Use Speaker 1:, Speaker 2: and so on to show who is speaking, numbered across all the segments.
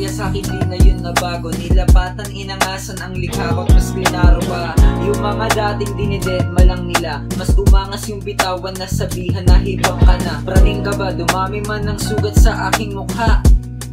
Speaker 1: istorya sa'kin di na yun nabago. Nilapatan, inangasan ang likha ko't mas klinaro pa. Yung mga dating dinidedma lang nila, mas umangas yung bitawan na sabihan na hip-hop ka na. Praning ka ba? Dumami man ang sugat sa aking mukha,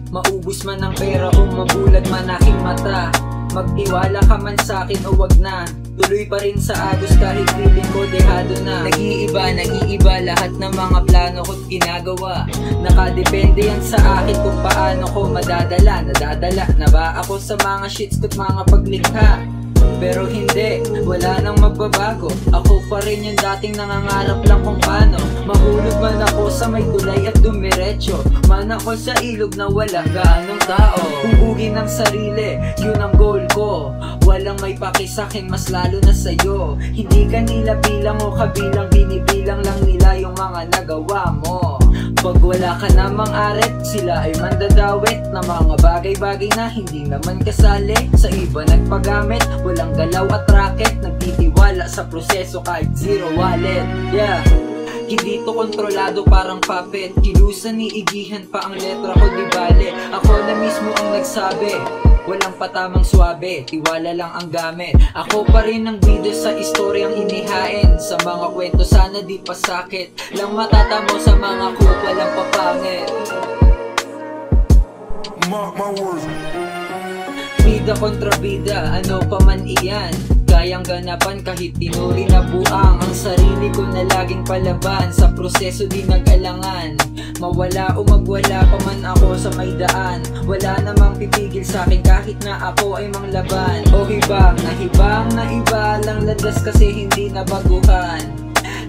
Speaker 1: maubos man ang pera o mabulag man aking mata. Magtiwala ka man sa'kin o wag na, tuloy pa rin sa agos kahit feeling ko dehado na. Nag-iiba lahat ng mga plano ko't ginagawa. Nakadepende yan sa akin kung paano ko madadala. Nadadala na ba ako sa mga shits ko't mga paglikha? Pero hindi, wala nang magbabago. Ako pa rin yung dating nangangarap lang kung paano mahulog man ako sa may tulay at dumiretso. Man ako sa ilog na wala gaanong tao. Hubugin ang sarili, yun ang goal ko. Walang may pakisakin, mas lalo na sa'yo. Hindi ka nila bilang o kabilang, binibilang lang nila yung mga nagawa mo. Pag wala ka namang aret, sila ay mandadawit na mga bagay-bagay na hindi naman kasali. Sa iba nagpagamit, walang galaw at racket. Nagtitiwala sa proseso kahit zero wallet. Yeah, hindi to kontrolado parang puppet. Kilusan ni igihan pa ang letra ko di bale. Ako na mismo ang nagsabi, walang patamang swabe, tiwala lang ang gamit. Ako pa rin ang bida sa istoryang inihain. Sa mga kwento sana di pa sakit lang matatamo sa mga quote, walang papangit.
Speaker 2: My words.
Speaker 1: Bida kontra bida, ano pa man iyan, kayang ganapan kahit tinuri na buang ang sarili ko na laging palaban. Sa proseso di nag-alangan, mawala o magwala pa man ako sa may daan. Wala namang pipigil sa'kin kahit na ako ay manglaban. O hibang na iba lang landas kasi hindi nabaguhan.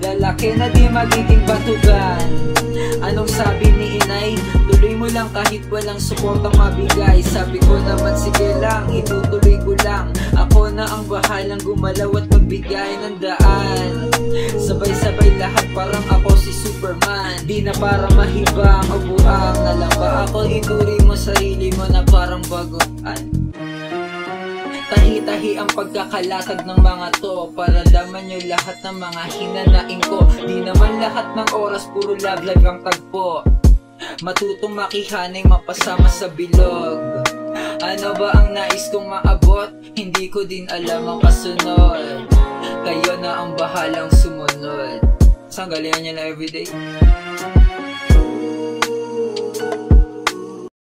Speaker 1: Lalaki na di magiging batugan. Anong sabi ni inay? Tuloy mo lang kahit walang suportang mabigay. Sabi ko naman sige lang, itutuloy ko lang. Ako na ang bahalang gumalaw at magbigay ng daan. Sabay-sabay lahat parang ako si Superman. Di na para mahibang o buang na lang ba ako? Ituri mo sarili mo na parang baguhan. Tahi-tahi ang pagkakalatag ng mga to, para daman nyo lahat ng mga hinanaing ko. Di naman lahat ng oras puro love life ang tagpo. Matutong makihanay mapasama sa bilog. Ano ba ang nais kong maabot? Hindi ko din alam ang kasunod. Kayo na ang bahalang sumunod. Saan galingan nyo na everyday?